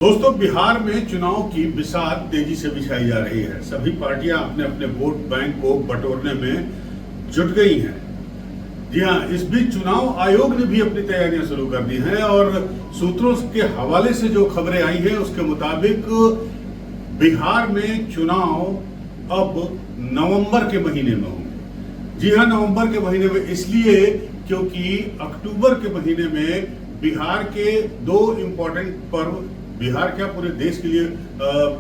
दोस्तों, बिहार में चुनाव की बिसात तेजी से बिछाई जा रही है। सभी पार्टियां अपने अपने वोट बैंक को बटोरने में जुट गई हैं। जी हां, इस बीच चुनाव आयोग ने भी अपनी तैयारियां शुरू कर दी हैं और सूत्रों के हवाले से जो खबरें आई हैं उसके मुताबिक बिहार में चुनाव अब नवंबर के महीने में होंगे। जी हां, नवंबर के महीने में इसलिए क्योंकि अक्टूबर के महीने में बिहार के दो इम्पोर्टेंट पर्व, बिहार क्या पूरे देश के लिए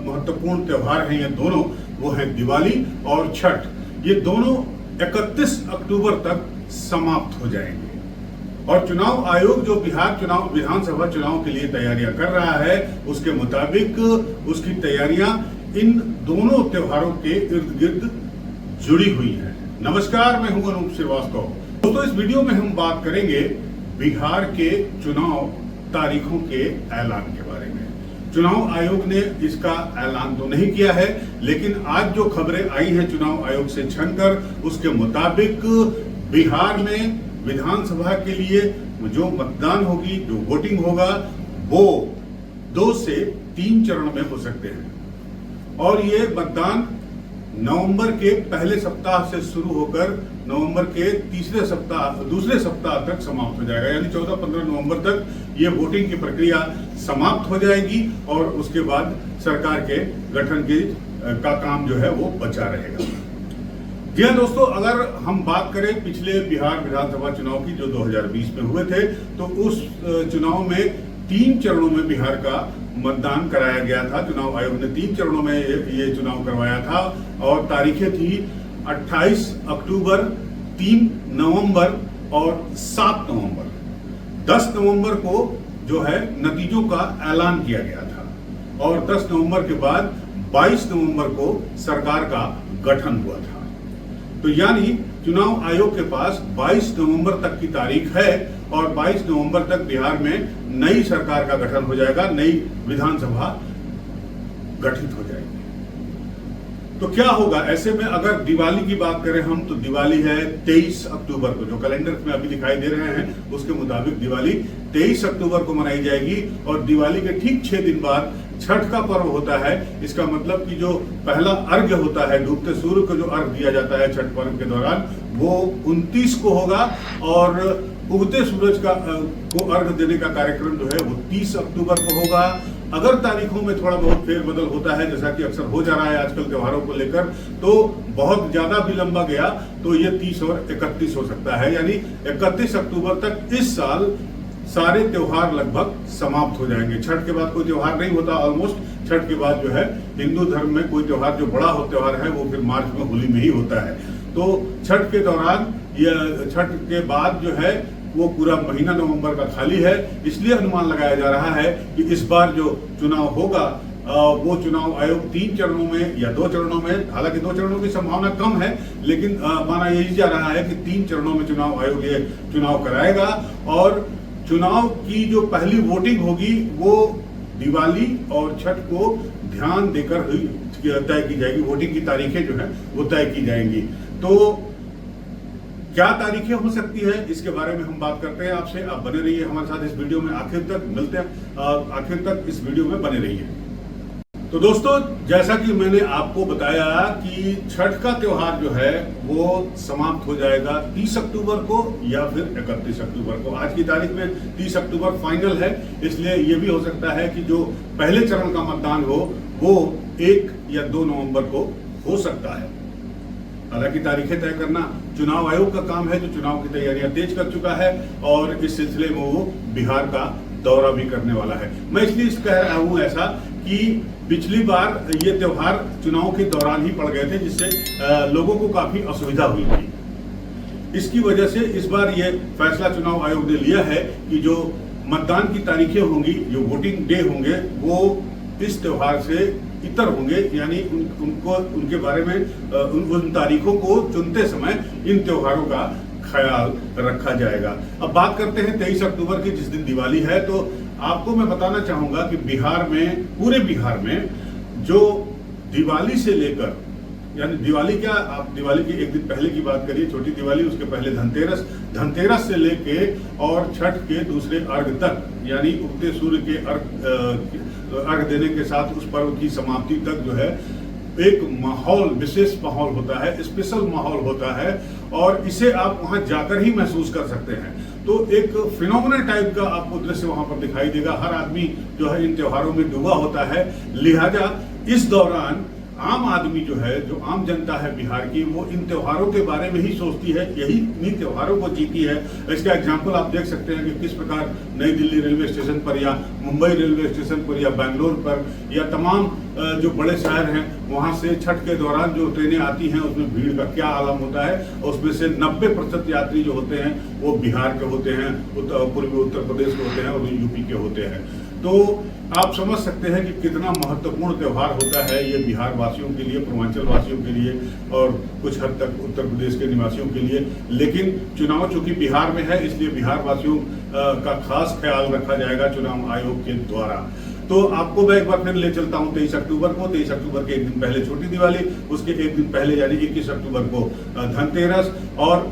महत्वपूर्ण त्योहार हैं ये दोनों, वो है दिवाली और छठ। ये दोनों 31 अक्टूबर तक समाप्त हो जाएंगे और चुनाव आयोग जो बिहार चुनाव विधानसभा चुनाव के लिए तैयारियां कर रहा है उसके मुताबिक उसकी तैयारियां इन दोनों त्योहारों के इर्द गिर्द जुड़ी हुई हैं। नमस्कार, मैं हूं अनूप श्रीवास्तव। दोस्तों, इस वीडियो में हम बात करेंगे बिहार के चुनाव तारीखों के ऐलान के बारे में। चुनाव आयोग ने इसका ऐलान तो नहीं किया है, लेकिन आज जो खबरें आई हैं चुनाव आयोग से छनकर, उसके मुताबिक बिहार में विधानसभा के लिए जो मतदान होगी, जो वोटिंग होगा, वो 2 से 3 चरण में हो सकते हैं और ये मतदान नवंबर के पहले सप्ताह से शुरू होकर नवंबर के दूसरे सप्ताह तक समाप्त हो जाएगा। यानी 14-15 नवंबर तक ये वोटिंग की प्रक्रिया समाप्त हो जाएगी और उसके बाद सरकार के गठन का काम जो है वो बचा रहेगा। जी हाँ दोस्तों, अगर हम बात करें पिछले बिहार विधानसभा चुनाव की जो 2020 में हुए थे, तो उस चुनाव में 3 चरणों में बिहार का मतदान कराया गया था। चुनाव आयोग ने 3 चरणों में ये चुनाव करवाया था और तारीखें थी 28 अक्टूबर, 3 नवंबर और 7 नवंबर। 10 नवंबर को जो है नतीजों का ऐलान किया गया था और 10 नवंबर के बाद 22 नवंबर को सरकार का गठन हुआ था। तो यानी चुनाव आयोग के पास 22 नवंबर तक की तारीख है और 22 नवंबर तक बिहार में नई सरकार का गठन हो जाएगा, नई विधानसभा गठित हो जाएगी। तो क्या होगा ऐसे में? अगर दिवाली की बात करें हम, तो दिवाली है 23 अक्टूबर को, जो कैलेंडर में अभी दिखाई दे रहे हैं उसके मुताबिक दिवाली 23 अक्टूबर को मनाई जाएगी और दिवाली के ठीक 6 दिन बाद छठ का पर्व होता है। इसका मतलब कि जो पहला अर्घ्य होता है, डूबते सूर्य को जो अर्घ्य दिया जाता है छठ पर्व के दौरान, वो 29 को होगा और उगते सूरज को अर्घ्य देने का कार्यक्रम जो है वो 30 अक्टूबर को होगा। अगर तारीखों में थोड़ा बहुत फेरबदल होता है, जैसा कि अक्सर हो जा रहा है आजकल त्योहारों को लेकर, तो बहुत ज्यादा भी लंबा गया तो ये 30 और 31 हो सकता है। यानी 31 अक्टूबर तक इस साल सारे त्योहार लगभग समाप्त हो जाएंगे। छठ के बाद कोई त्योहार नहीं होता ऑलमोस्ट। छठ के बाद जो है हिंदू धर्म में कोई त्योहार जो बड़ा त्योहार है वो फिर मार्च में होली में ही होता है। तो छठ के दौरान या छठ के बाद जो है वो पूरा महीना नवंबर का खाली है। इसलिए अनुमान लगाया जा रहा है कि इस बार जो चुनाव होगा वो चुनाव आयोग 3 चरणों में या 2 चरणों में, हालांकि 2 चरणों की संभावना कम है, लेकिन माना यही जा रहा है कि 3 चरणों में चुनाव आयोग ये चुनाव कराएगा और चुनाव की जो पहली वोटिंग होगी वो दिवाली और छठ को ध्यान देकर तय की जाएगी। वोटिंग की तारीखें जो है वो तय की जाएंगी। तो क्या तारीखें हो सकती है, इसके बारे में हम बात करते हैं आपसे। आप बने रहिए हमारे साथ इस वीडियो में, आखिर तक मिलते हैं, आखिर तक इस वीडियो में बने रहिए। तो दोस्तों, जैसा कि मैंने आपको बताया कि छठ का त्योहार जो है वो समाप्त हो जाएगा 30 अक्टूबर को या फिर 31 अक्टूबर को। आज की तारीख में 30 अक्टूबर फाइनल है, इसलिए ये भी हो सकता है कि जो पहले चरण का मतदान हो वो 1 या 2 नवंबर को हो सकता है। हालांकि तारीखें तय करना चुनाव आयोग का काम है, जो चुनाव की तैयारियां तेज कर चुका है और इस सिलसिले में वो बिहार का दौरा भी करने वाला है। मैं इसलिए कह रहा हूं ऐसा कि पिछली बार ये त्योहार चुनाव के दौरान ही पड़ गए थे, जिससे लोगों को काफी असुविधा हुई थी। इसकी वजह से इस बार ये फैसला चुनाव आयोग ने लिया है कि जो मतदान की तारीखें होंगी, जो वोटिंग डे होंगे, वो इस त्योहार से इतर होंगे। यानी उनको उनके बारे में उन तारीखों को चुनते समय इन त्योहारों का ख्याल रखा जाएगा। अब बात करते हैं 23 अक्टूबर की, जिस दिन दिवाली है। तो आपको मैं बताना चाहूंगा कि बिहार में, पूरे बिहार में जो दिवाली से लेकर, यानी दिवाली क्या, आप दिवाली की एक दिन पहले की बात करिए, छोटी दिवाली, उसके पहले धनतेरस से लेके और छठ के दूसरे अर्घ तक, यानी उगते सूर्य के अर्घ देने के साथ उस पर्व की समाप्ति तक जो है एक माहौल, विशेष माहौल होता है, स्पेशल माहौल होता है और इसे आप वहां जाकर ही महसूस कर सकते हैं। तो एक फिनोमेनल टाइप का आपको दृश्य वहां पर दिखाई देगा। हर आदमी जो है इन त्योहारों में डूबा होता है, लिहाजा इस दौरान आम आदमी जो है, जो आम जनता है बिहार की, वो इन त्योहारों के बारे में ही सोचती है, यही इन्हीं त्योहारों को जीती है। इसका एग्जाम्पल आप देख सकते हैं कि किस प्रकार नई दिल्ली रेलवे स्टेशन पर या मुंबई रेलवे स्टेशन पर या बेंगलोर पर या तमाम जो बड़े शहर हैं वहां से छठ के दौरान जो ट्रेनें आती हैं उसमें भीड़ का क्या आलम होता है। उसमें से 90% यात्री जो होते हैं वो बिहार के होते हैं, पूर्वी उत्तर प्रदेश के होते हैं और यूपी के होते हैं। तो आप समझ सकते हैं कि कितना महत्वपूर्ण त्यौहार होता है ये बिहार वासियों के लिए, पूर्वांचल वासियों के लिए और कुछ हद तक उत्तर प्रदेश के निवासियों के लिए। लेकिन चुनाव चूंकि बिहार में है इसलिए बिहार वासियों का खास ख्याल रखा जाएगा चुनाव आयोग के द्वारा। तो आपको मैं एक बार फिर ले चलता हूं 23 अक्टूबर को। 23 अक्टूबर के एक दिन पहले छोटी दिवाली, उसके एक दिन पहले यानी 21 अक्टूबर को धनतेरस और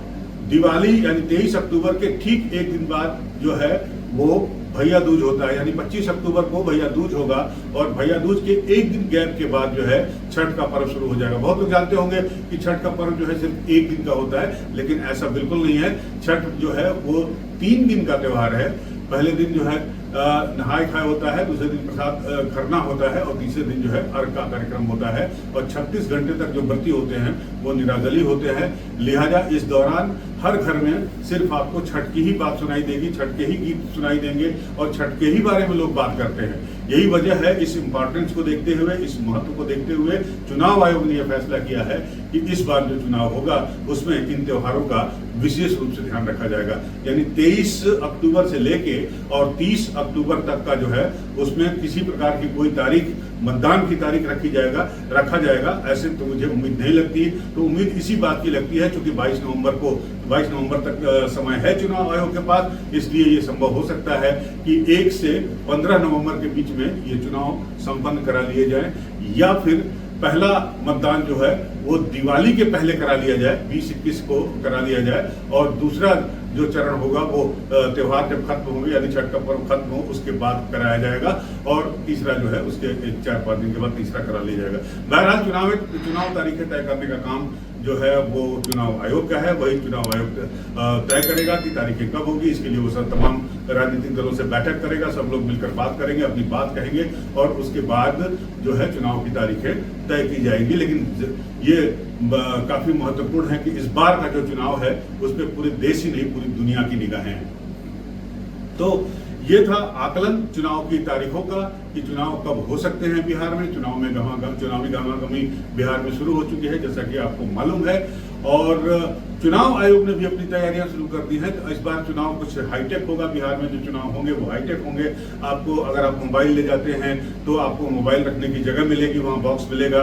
दिवाली यानी 23 अक्टूबर के ठीक एक दिन बाद जो है वो भैया दूज होता है। यानी 25 अक्टूबर को भैया दूज होगा और भैया दूज के एक दिन गैप के बाद जो है छठ का पर्व शुरू हो जाएगा। बहुत लोग जानते होंगे कि छठ का पर्व जो है सिर्फ एक दिन का होता है, लेकिन ऐसा बिल्कुल नहीं है। छठ जो है वो 3 दिन का त्योहार है। पहले दिन जो है नहाय खाए होता है, दूसरे दिन प्रसाद खरना होता है और तीसरे दिन जो है अर्घ का कार्यक्रम होता है और 36 घंटे तक जो व्रती होते हैं वो निराजली होते हैं। लिहाजा इस दौरान हर घर में सिर्फ आपको छठ की ही बात सुनाई देगी, छठ के ही गीत सुनाई देंगे और छठ के ही बारे में लोग बात करते हैं। यही वजह है, इस इंपॉर्टेंस को देखते हुए, इस महत्व को देखते हुए चुनाव आयोग ने यह फैसला किया है कि इस बार जो चुनाव होगा उसमें इन त्योहारों का विशेष रूप से ध्यान रखा जाएगा। यानी 23 अक्टूबर से लेके और 30 अक्टूबर तक का जो है उसमें किसी प्रकार की कोई तारीख, मतदान की तारीख रखा जाएगा ऐसे तो मुझे उम्मीद नहीं लगती। तो उम्मीद इसी बात की लगती है क्योंकि 22 नवंबर तक समय है चुनाव आयोग के पास, इसलिए ये संभव हो सकता है कि 1 से 15 नवंबर के बीच में ये चुनाव संपन्न करा लिए जाए या फिर पहला मतदान जो है वो दिवाली के पहले करा लिया जाए, 20-21 को करा लिया जाए और दूसरा जो चरण होगा वो त्योहार जब खत्म होंगे यानी छठ का पर्व खत्म हो उसके बाद कराया जाएगा और तीसरा जो है उसके 4-5 दिन के बाद तीसरा करा लिया जाएगा। बहरहाल चुनाव तारीखें तय करने का काम जो है वो चुनाव आयोग का है, वही चुनाव आयोग तय करेगा कि तारीखें कब होगी। इसके लिए वो सब तमाम राजनीतिक दलों से बैठक करेगा, सब लोग मिलकर बात करेंगे, अपनी बात कहेंगे और उसके बाद जो है चुनाव की तारीखें तय की जाएंगी। लेकिन ये काफी महत्वपूर्ण है कि इस बार का जो चुनाव है उस पर पूरे देश ही नहीं पूरी दुनिया की निगाहें हैं। तो ये था आकलन चुनाव की तारीखों का कि चुनाव कब हो सकते हैं बिहार में। चुनावी गहमागहमी बिहार में शुरू हो चुकी है जैसा कि आपको मालूम है और चुनाव आयोग ने भी अपनी तैयारियां शुरू कर दी हैं। तो इस बार चुनाव कुछ हाईटेक होगा, बिहार में जो चुनाव होंगे वो हाईटेक होंगे। आपको अगर आप मोबाइल ले जाते हैं तो आपको मोबाइल रखने की जगह मिलेगी, वहाँ बॉक्स मिलेगा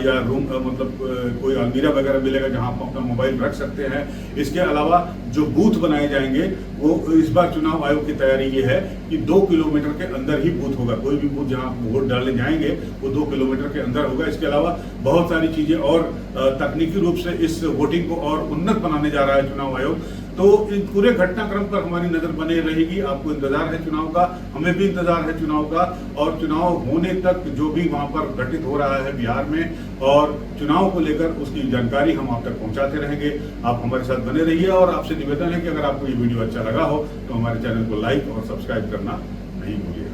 या रूम मतलब कोई अलमीरा वगैरह मिलेगा जहाँ आप अपना मोबाइल रख सकते हैं। इसके अलावा जो बूथ बनाए जाएंगे वो इस बार चुनाव आयोग की तैयारी ये है कि 2 किलोमीटर के अंदर ही बूथ होगा। कोई भी बूथ जहाँ वोट डालने जाएंगे वो 2 किलोमीटर के अंदर होगा। इसके अलावा बहुत सारी चीजें और तकनीकी रूप से इस वोटिंग को और उन्नत बनाने जा रहा है चुनाव आयोग। तो इन पूरे घटनाक्रम पर हमारी नजर बने रहेगी। आपको इंतजार है चुनाव का, हमें भी इंतजार है चुनाव का और चुनाव होने तक जो भी वहां पर घटित हो रहा है बिहार में और चुनाव को लेकर उसकी जानकारी हम आप तक पहुंचाते रहेंगे। आप हमारे साथ बने रहिए और आपसे निवेदन है कि अगर आपको ये वीडियो अच्छा लगा हो तो हमारे चैनल को लाइक और सब्सक्राइब करना नहीं भूलिए।